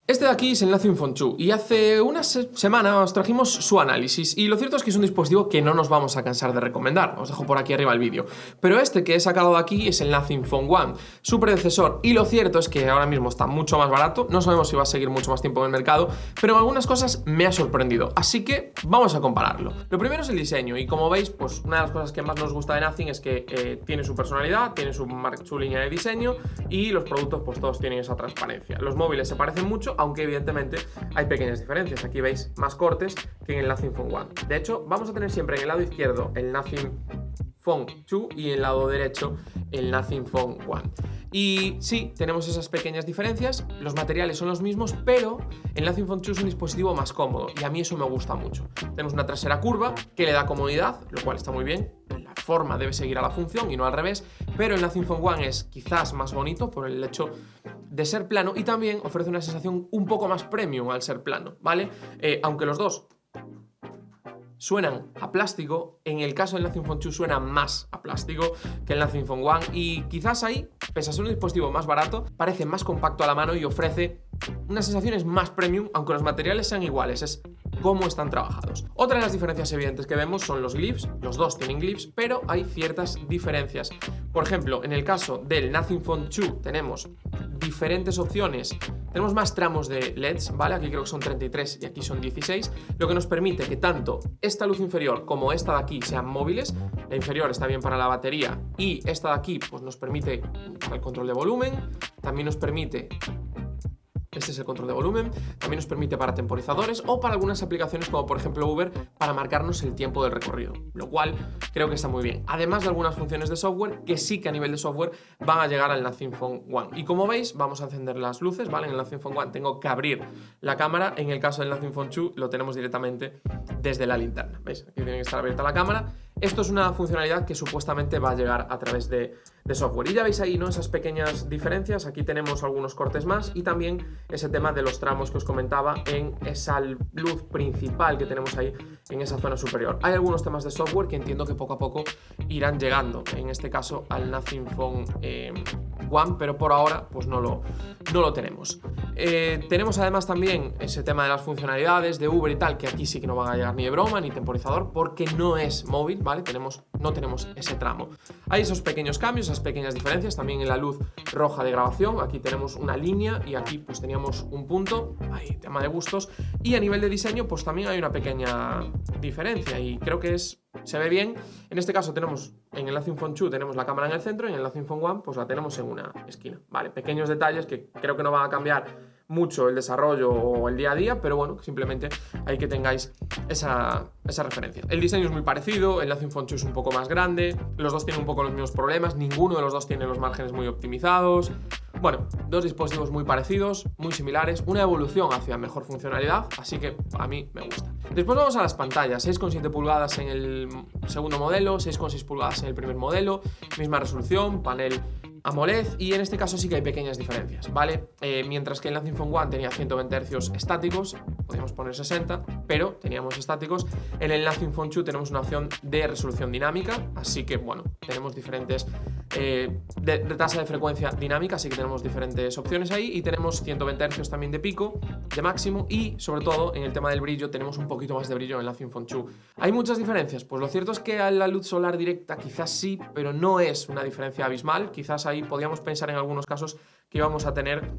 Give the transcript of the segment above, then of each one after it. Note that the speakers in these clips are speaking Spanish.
Este de aquí es el Nothing Phone 2 y hace una semana os trajimos su análisis y lo cierto es que es un dispositivo que no nos vamos a cansar de recomendar, os dejo por aquí arriba el vídeo. Pero este que he sacado de aquí es el Nothing Phone One, su predecesor, y lo cierto es que ahora mismo está mucho más barato, no sabemos si va a seguir mucho más tiempo en el mercado, pero en algunas cosas me ha sorprendido, así que vamos a compararlo. Lo primero es el diseño y como veis, pues una de las cosas que más nos gusta de Nothing es que tiene su personalidad, tiene su línea de diseño y los productos pues todos tienen esa transparencia. Los móviles se parecen mucho, aunque evidentemente hay pequeñas diferencias. Aquí veis más cortes que en el Nothing Phone One. De hecho, vamos a tener siempre en el lado izquierdo el Nothing Phone 2 y en el lado derecho el Nothing Phone One. Y sí, tenemos esas pequeñas diferencias, los materiales son los mismos, pero el Nothing Phone 2 es un dispositivo más cómodo y a mí eso me gusta mucho. Tenemos una trasera curva que le da comodidad, lo cual está muy bien. La forma debe seguir a la función y no al revés, pero el Nothing Phone One es quizás más bonito por el hecho de ser plano y también ofrece una sensación un poco más premium al ser plano, ¿vale? Aunque los dos suenan a plástico, en el caso del Nothing Phone 2 suena más a plástico que el Nothing Phone One y quizás ahí, pese a ser un dispositivo más barato, parece más compacto a la mano y ofrece unas sensaciones más premium, aunque los materiales sean iguales, es cómo están trabajados. Otra de las diferencias evidentes que vemos son los glyphs, los dos tienen glyphs, pero hay ciertas diferencias. Por ejemplo, en el caso del Nothing Phone 2 tenemos diferentes opciones, tenemos más tramos de LEDs, ¿vale? Aquí creo que son 33 y aquí son 16, lo que nos permite que tanto esta luz inferior como esta de aquí sean móviles. La inferior está bien para la batería y esta de aquí pues nos permite el control de volumen, también nos permite... Este es el control de volumen, también nos permite para temporizadores o para algunas aplicaciones como por ejemplo Uber para marcarnos el tiempo del recorrido, lo cual creo que está muy bien. Además de algunas funciones de software que sí que a nivel de software van a llegar al Nothing Phone One. Y como veis, vamos a encender las luces, ¿vale? En el Nothing Phone One tengo que abrir la cámara, en el caso del Nothing Phone 2 lo tenemos directamente desde la linterna, ¿veis? Aquí tiene que estar abierta la cámara. Esto es una funcionalidad que supuestamente va a llegar a través de software. Y ya veis ahí, ¿no? Esas pequeñas diferencias. Aquí tenemos algunos cortes más y también ese tema de los tramos que os comentaba en esa luz principal que tenemos ahí en esa zona superior. Hay algunos temas de software que entiendo que poco a poco irán llegando, en este caso al Nothing Phone One, pero por ahora pues no lo tenemos. Tenemos además también ese tema de las funcionalidades de Uber y tal, que aquí sí que no van a llegar ni de broma ni temporizador porque no es móvil, ¿vale? No tenemos ese tramo. Hay esos pequeños cambios, esas pequeñas diferencias, también en la luz roja de grabación, aquí tenemos una línea y aquí pues teníamos un punto, hay tema de gustos, y a nivel de diseño pues también hay una pequeña diferencia y creo que se ve bien. En este caso tenemos, en el Nothing Phone 2 tenemos la cámara en el centro y en el Nothing Phone One pues la tenemos en una esquina, ¿vale? Pequeños detalles que creo que no van a cambiar mucho el desarrollo o el día a día, pero bueno, simplemente hay que tengáis esa referencia. El diseño es muy parecido, el Nothing Phone 2 es un poco más grande, los dos tienen un poco los mismos problemas, ninguno de los dos tiene los márgenes muy optimizados. Bueno, dos dispositivos muy parecidos, muy similares, una evolución hacia mejor funcionalidad, así que a mí me gusta. Después vamos a las pantallas, 6,7 pulgadas en el segundo modelo, 6,6 pulgadas en el primer modelo, misma resolución, panel AMOLED y en este caso sí que hay pequeñas diferencias, ¿vale? Mientras que el Nothing Phone One tenía 120 Hz estáticos, podíamos poner 60, pero teníamos estáticos. En el Nothing Phone 2 tenemos una opción de resolución dinámica, así que bueno, tenemos diferentes de tasa de frecuencia dinámica, así que tenemos diferentes opciones ahí y tenemos 120 Hz también de pico, de máximo y sobre todo en el tema del brillo tenemos un poquito más de brillo en el Nothing Phone 2. ¿Hay muchas diferencias? Pues lo cierto es que a la luz solar directa quizás sí, pero no es una diferencia abismal, quizás ahí podíamos pensar en algunos casos que íbamos a tener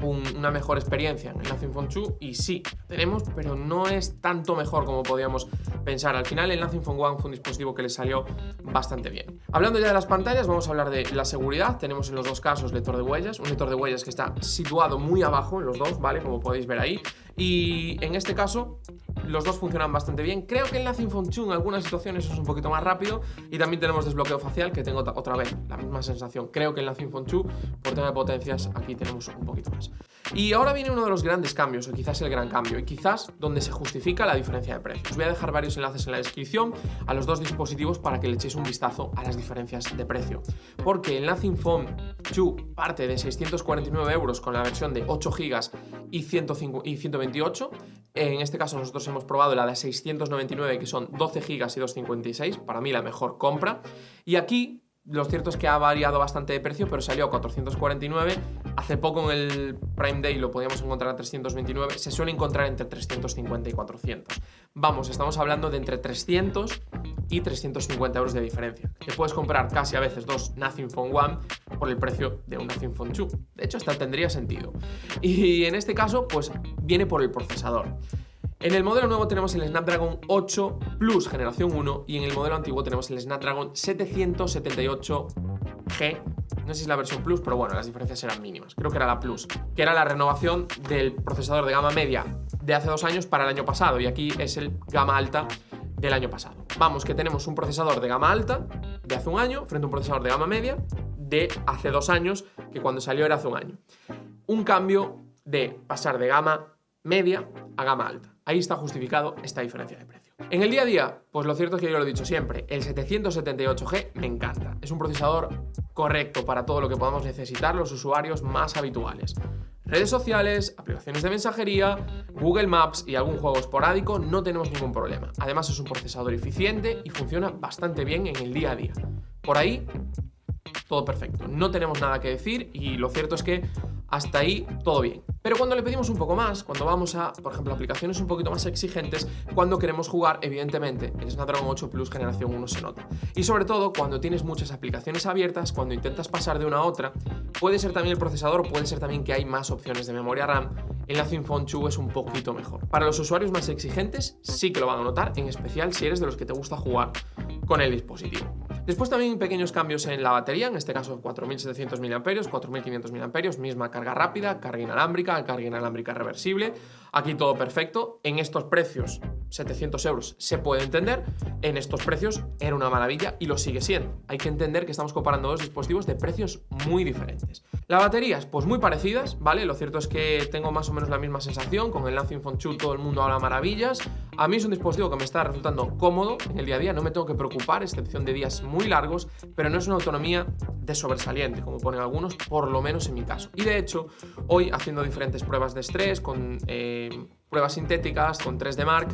una mejor experiencia en el Nothing Phone 2 y sí, tenemos, pero no es tanto mejor como podíamos pensar. Al final el Nothing Phone One fue un dispositivo que le salió bastante bien. Hablando ya de las pantallas, vamos a hablar de la seguridad. Tenemos en los dos casos lector de huellas, un lector de huellas que está situado muy abajo en los dos, ¿vale? Como podéis ver ahí. Y en este caso los dos funcionan bastante bien. Creo que el Nothing Phone 2 en algunas situaciones es un poquito más rápido y también tenemos desbloqueo facial, que tengo otra vez la misma sensación. Creo que el Nothing Phone 2 por tema de potencias aquí tenemos un poquito más. Y ahora viene uno de los grandes cambios, o quizás el gran cambio, y quizás donde se justifica la diferencia de precios. Os voy a dejar varios enlaces en la descripción a los dos dispositivos para que le echéis un vistazo a las diferencias de precio. Porque el Nothing Phone 2 parte de 649 euros con la versión de 8 GB y 128. En este caso nosotros hemos probado la de 699, que son 12 GB y 256, para mí la mejor compra. Y aquí lo cierto es que ha variado bastante de precio, pero salió a 449 hace poco en el Prime Day lo podíamos encontrar a 329, se suele encontrar entre 350 y 400. Vamos, estamos hablando de entre 300 y 350 euros de diferencia. Te puedes comprar casi a veces dos Nothing Phone One por el precio de un Nothing Phone 2. De hecho, hasta tendría sentido. Y en este caso, pues viene por el procesador. En el modelo nuevo tenemos el Snapdragon 8 Plus generación 1 y en el modelo antiguo tenemos el Snapdragon 778G. No sé si es la versión Plus, pero bueno, las diferencias eran mínimas. Creo que era la Plus, que era la renovación del procesador de gama media de hace 2 años para el año pasado, y aquí es el gama alta del año pasado. Vamos, que tenemos un procesador de gama alta de hace 1 año frente a un procesador de gama media de hace 2 años, que cuando salió era hace 1 año. Un cambio de pasar de gama media a gama alta. Ahí está justificado esta diferencia de precio. En el día a día, pues lo cierto es que yo lo he dicho siempre, el 778G me encanta. Es un procesador correcto para todo lo que podamos necesitar los usuarios más habituales. Redes sociales, aplicaciones de mensajería, Google Maps y algún juego esporádico, no tenemos ningún problema. Además es un procesador eficiente y funciona bastante bien en el día a día. Por ahí, todo perfecto. No tenemos nada que decir y lo cierto es que hasta ahí todo bien. Pero cuando le pedimos un poco más, cuando vamos a, por ejemplo, aplicaciones un poquito más exigentes, cuando queremos jugar, evidentemente, el Snapdragon 8 Plus generación 1 se nota. Y sobre todo, cuando tienes muchas aplicaciones abiertas, cuando intentas pasar de una a otra, puede ser también el procesador, puede ser también que hay más opciones de memoria RAM. El Nothing Phone 2 es un poquito mejor. Para los usuarios más exigentes, sí que lo van a notar, en especial si eres de los que te gusta jugar con el dispositivo. Después también pequeños cambios en la batería, en este caso 4700 mAh, 4500 mAh, misma carga rápida, carga inalámbrica reversible. Aquí todo perfecto. En estos precios, 700 euros, se puede entender. En estos precios era una maravilla y lo sigue siendo. Hay que entender que estamos comparando dos dispositivos de precios muy diferentes. Las baterías, pues muy parecidas, ¿vale? Lo cierto es que tengo más o menos la misma sensación. Con el Nothing Phone 2 todo el mundo habla maravillas. A mí es un dispositivo que me está resultando cómodo en el día a día, no me tengo que preocupar, excepción de días muy largos, pero no es una autonomía de sobresaliente, como ponen algunos, por lo menos en mi caso. Y de hecho, hoy haciendo diferentes pruebas de estrés, con pruebas sintéticas, con 3D Mark,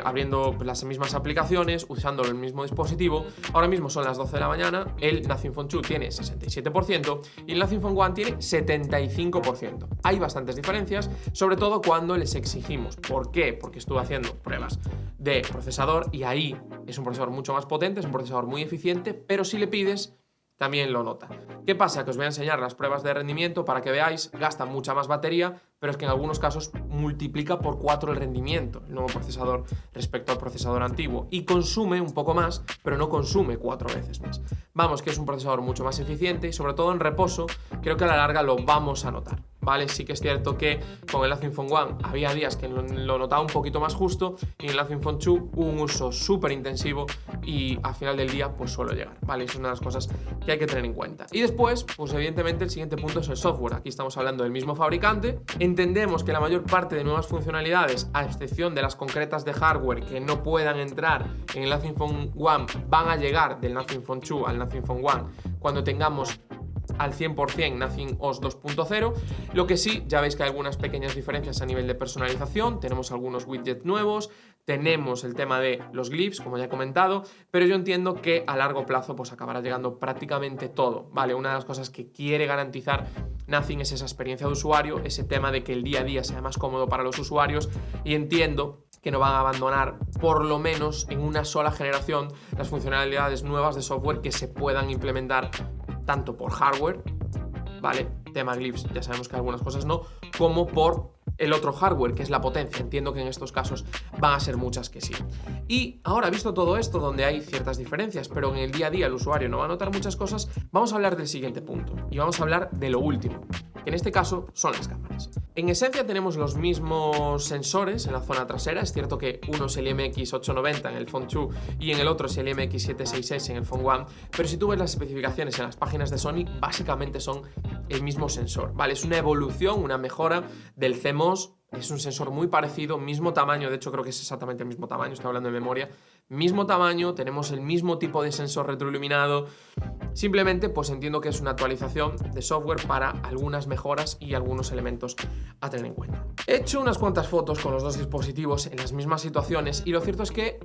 abriendo las mismas aplicaciones, usando el mismo dispositivo, ahora mismo son las 12 de la mañana, el Nothing Phone 2 tiene 67% y el Nothing Phone One tiene 75%. Hay bastantes diferencias, sobre todo cuando les exigimos. ¿Por qué? Porque estuve haciendo pruebas de procesador y ahí es un procesador mucho más potente, es un procesador muy eficiente, pero si le pides, también lo nota. ¿Qué pasa? Que os voy a enseñar las pruebas de rendimiento para que veáis, gasta mucha más batería, pero es que en algunos casos multiplica por 4 el rendimiento, el nuevo procesador respecto al procesador antiguo, y consume un poco más, pero no consume 4 veces más. Vamos, que es un procesador mucho más eficiente y sobre todo en reposo, creo que a la larga lo vamos a notar. ¿Vale? Sí que es cierto que con el Nothing Phone One había días que lo notaba un poquito más justo y en el Nothing Phone 2 un uso súper intensivo y al final del día pues suelo llegar, ¿vale? Es una de las cosas que hay que tener en cuenta. Y después, pues evidentemente el siguiente punto es el software. Aquí estamos hablando del mismo fabricante. Entendemos que la mayor parte de nuevas funcionalidades, a excepción de las concretas de hardware que no puedan entrar en el Nothing Phone One, van a llegar del Nothing Phone 2 al Nothing Phone One cuando tengamos al 100% Nothing OS 2.0. Lo que sí, ya veis que hay algunas pequeñas diferencias a nivel de personalización, tenemos algunos widgets nuevos, tenemos el tema de los glyphs, como ya he comentado, pero yo entiendo que a largo plazo pues acabará llegando prácticamente todo, ¿vale? Una de las cosas que quiere garantizar Nothing es esa experiencia de usuario, ese tema de que el día a día sea más cómodo para los usuarios, y entiendo que no van a abandonar, por lo menos en una sola generación, las funcionalidades nuevas de software que se puedan implementar tanto por hardware, ¿vale? Tema glyphs, ya sabemos que algunas cosas no, como por el otro hardware, que es la potencia. Entiendo que en estos casos van a ser muchas que sí. Y ahora, visto todo esto, donde hay ciertas diferencias, pero en el día a día el usuario no va a notar muchas cosas, vamos a hablar del siguiente punto. Y vamos a hablar de lo último, que en este caso son las cámaras. En esencia tenemos los mismos sensores en la zona trasera. Es cierto que uno es el IMX890 en el Phone 2 y en el otro es el IMX766 en el Phone One, pero si tú ves las especificaciones en las páginas de Sony, básicamente son el mismo sensor, ¿vale? Es una evolución, una mejora del CMOS. Es un sensor muy parecido, mismo tamaño, de hecho creo que es exactamente el mismo tamaño, estoy hablando de memoria, mismo tamaño, tenemos el mismo tipo de sensor retroiluminado, simplemente pues entiendo que es una actualización de software para algunas mejoras y algunos elementos a tener en cuenta. He hecho unas cuantas fotos con los dos dispositivos en las mismas situaciones y lo cierto es que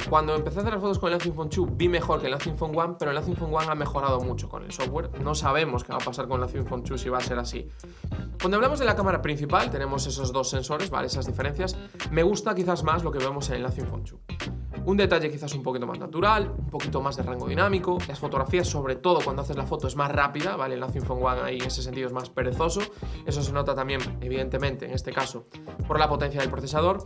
Cuando empecé a hacer las fotos con el Nothing Phone 2 vi mejor que el Nothing Phone One, pero el Nothing Phone One ha mejorado mucho con el software. No sabemos qué va a pasar con el Nothing Phone 2 si va a ser así. Cuando hablamos de la cámara principal tenemos esos dos sensores, ¿vale? Esas diferencias. Me gusta quizás más lo que vemos en el Nothing Phone 2. Un detalle quizás un poquito más natural, un poquito más de rango dinámico. Las fotografías, sobre todo cuando haces la foto, es más rápida, ¿vale? El Nothing Phone One ahí en ese sentido es más perezoso. Eso se nota también, evidentemente, en este caso, por la potencia del procesador.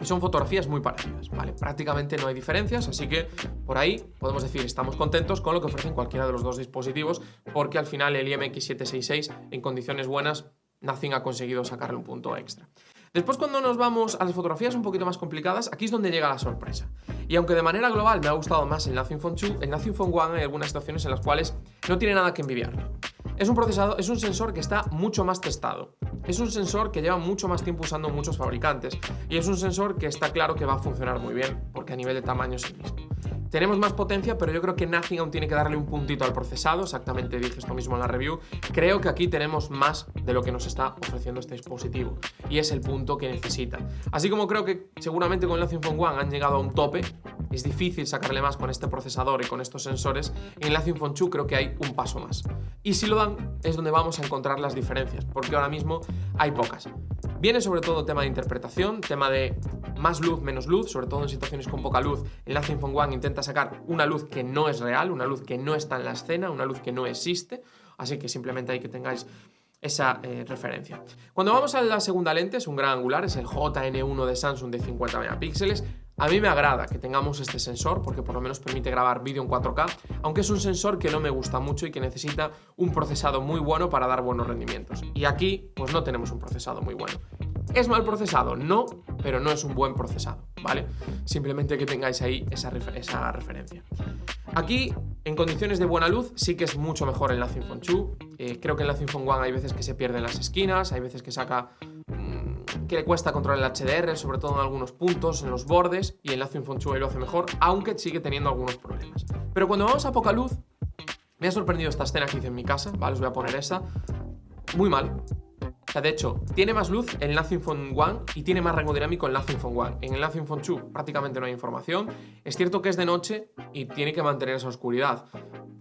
Y son fotografías muy parecidas, ¿vale? Prácticamente no hay diferencias, así que por ahí podemos decir estamos contentos con lo que ofrecen cualquiera de los dos dispositivos, porque al final el IMX766 en condiciones buenas, Nothing ha conseguido sacarle un punto extra. Después, cuando nos vamos a las fotografías un poquito más complicadas, aquí es donde llega la sorpresa. Y aunque de manera global me ha gustado más el Nothing Phone 2, el Nothing Phone One hay algunas situaciones en las cuales no tiene nada que envidiarle. Es un sensor que está mucho más testado. Es un sensor que lleva mucho más tiempo usando muchos fabricantes. Y es un sensor que está claro que va a funcionar muy bien, porque a nivel de tamaño es el mismo. Tenemos más potencia, pero yo creo que Nothing aún tiene que darle un puntito al procesado. Exactamente dije esto mismo en la review. Creo que aquí tenemos más de lo que nos está ofreciendo este dispositivo. Y es el punto que necesita. Así como creo que seguramente con el Nothing Phone One han llegado a un tope, es difícil sacarle más con este procesador y con estos sensores. En el Nothing Phone 2 creo que hay un paso más. Y si lo dan, es donde vamos a encontrar las diferencias, porque ahora mismo hay pocas. Viene sobre todo tema de interpretación, tema de más luz, menos luz, sobre todo en situaciones con poca luz. El Nothing Phone One intenta sacar una luz que no es real, una luz que no está en la escena, una luz que no existe, así que simplemente hay que tengáis esa referencia. Cuando vamos a la segunda lente, es un gran angular, es el JN1 de Samsung de 50 megapíxeles. A mí me agrada que tengamos este sensor porque por lo menos permite grabar vídeo en 4K, aunque es un sensor que no me gusta mucho y que necesita un procesado muy bueno para dar buenos rendimientos. Y aquí, pues no tenemos un procesado muy bueno. ¿Es mal procesado? No, pero no es un buen procesado, ¿vale? Simplemente que tengáis ahí esa referencia. Aquí, en condiciones de buena luz, sí que es mucho mejor el Nothing Phone 2. Creo que el Nothing Phone One hay veces que se pierde en las esquinas, hay veces que que le cuesta controlar el HDR, sobre todo en algunos puntos, en los bordes, y el Nothing Phone 2 ahí lo hace mejor, aunque sigue teniendo algunos problemas. Pero cuando vamos a poca luz, me ha sorprendido esta escena que hice en mi casa, ¿vale? Os voy a poner esa. Muy mal. O sea, de hecho, tiene más luz en el Nothing Phone One y tiene más rango dinámico en el Nothing Phone One. En el Nothing Phone 2 prácticamente no hay información. Es cierto que es de noche y tiene que mantener esa oscuridad,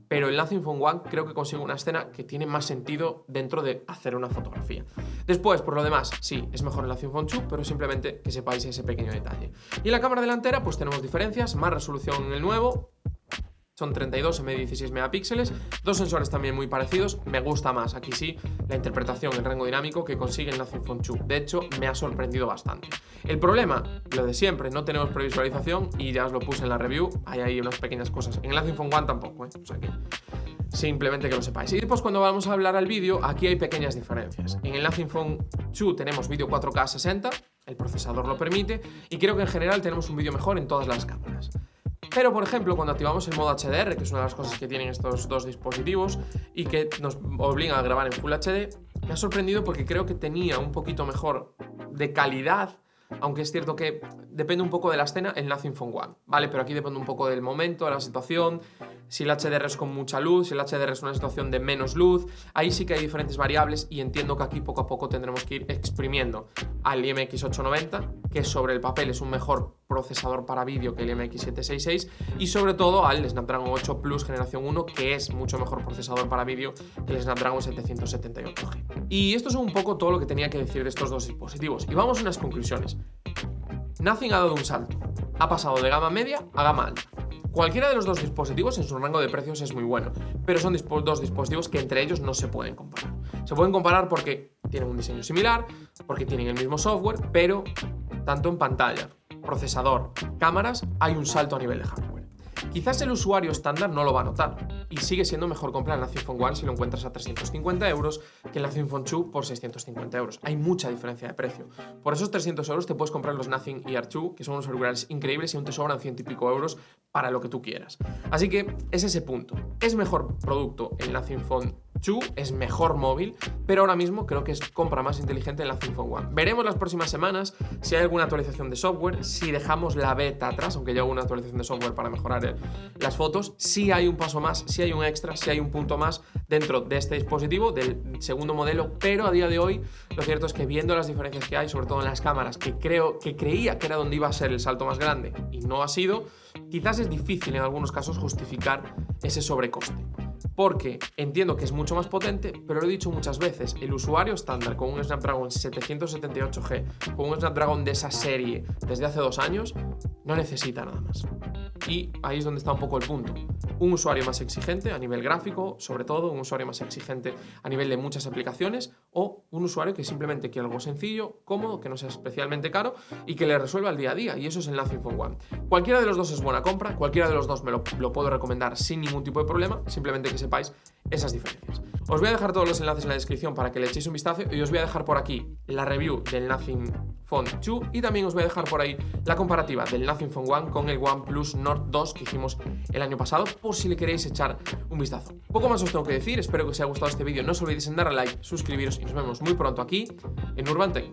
pero el Nothing Phone One creo que consigue una escena que tiene más sentido dentro de hacer una fotografía. Después, por lo demás, sí, es mejor el Nothing Phone 2, pero simplemente que sepáis ese pequeño detalle. Y en la cámara delantera, pues tenemos diferencias, más resolución en el nuevo. Son 32 en 16 megapíxeles, dos sensores también muy parecidos. Me gusta más, aquí sí, la interpretación, el rango dinámico que consigue el Nothing Phone 2. De hecho, me ha sorprendido bastante. El problema, lo de siempre, no tenemos previsualización y ya os lo puse en la review. Hay ahí unas pequeñas cosas. En el Nothing Phone One tampoco, O sea que simplemente que lo sepáis. Y después cuando vamos a hablar al vídeo, aquí hay pequeñas diferencias. En el Nothing Phone 2 tenemos vídeo 4K 60, el procesador lo permite, y creo que en general tenemos un vídeo mejor en todas las cámaras. Pero, por ejemplo, cuando activamos el modo HDR, que es una de las cosas que tienen estos dos dispositivos y que nos obliga a grabar en Full HD, me ha sorprendido porque creo que tenía un poquito mejor de calidad, aunque es cierto que depende un poco de la escena, el Nothing Phone One, ¿vale? Pero aquí depende un poco del momento, de la situación, si el HDR es con mucha luz, si el HDR es una situación de menos luz, ahí sí que hay diferentes variables y entiendo que aquí poco a poco tendremos que ir exprimiendo al IMX890, que sobre el papel es un mejor procesador para vídeo que el IMX766, y sobre todo al Snapdragon 8 Plus generación 1, que es mucho mejor procesador para vídeo que el Snapdragon 778G. Y esto es un poco todo lo que tenía que decir de estos dos dispositivos. Y vamos a unas conclusiones. Nothing ha dado un salto. Ha pasado de gama media a gama alta. Cualquiera de los dos dispositivos en su rango de precios es muy bueno, pero son dos dispositivos que entre ellos no se pueden comparar. Se pueden comparar porque tienen un diseño similar, porque tienen el mismo software, pero tanto en pantalla, procesador, cámaras, hay un salto a nivel de hardware. Quizás el usuario estándar no lo va a notar y sigue siendo mejor comprar el Nothing Phone One si lo encuentras a 350 euros que el Nothing Phone 2 por 650 euros. Hay mucha diferencia de precio. Por esos 300 euros te puedes comprar los Nothing Ear 2, que son unos auriculares increíbles y aún te sobran 100 y pico euros para lo que tú quieras. Así que es ese punto. ¿Es mejor producto el Nothing Phone 2 es mejor móvil, pero ahora mismo creo que es compra más inteligente el Nothing Phone One. Veremos las próximas semanas si hay alguna actualización de software, si dejamos la beta atrás, aunque ya hubo una actualización de software para mejorar las fotos, si hay un paso más, si hay un extra, si hay un punto más dentro de este dispositivo, del segundo modelo, pero a día de hoy lo cierto es que viendo las diferencias que hay, sobre todo en las cámaras, que creía que era donde iba a ser el salto más grande y no ha sido, quizás es difícil en algunos casos justificar ese sobrecoste. Porque entiendo que es mucho más potente, pero lo he dicho muchas veces, el usuario estándar con un Snapdragon 778G, con un Snapdragon de esa serie desde hace 2 años, no necesita nada más. Y ahí es donde está un poco el punto. Un usuario más exigente a nivel gráfico, sobre todo, un usuario más exigente a nivel de muchas aplicaciones, o un usuario que simplemente quiere algo sencillo, cómodo, que no sea especialmente caro y que le resuelva el día a día, y eso es el Nothing Phone One. Cualquiera de los dos es buena compra, cualquiera de los dos me lo puedo recomendar sin ningún tipo de problema, simplemente que sepáis esas diferencias. Os voy a dejar todos los enlaces en la descripción para que le echéis un vistazo y os voy a dejar por aquí la review del Nothing Phone 2 y también os voy a dejar por ahí la comparativa del Nothing Phone One con el OnePlus Nord 2 que hicimos el año pasado, por si le queréis echar un vistazo. Poco más os tengo que decir, espero que os haya gustado este vídeo, no os olvidéis en darle like, suscribiros y nos vemos muy pronto aquí en Urban Tech.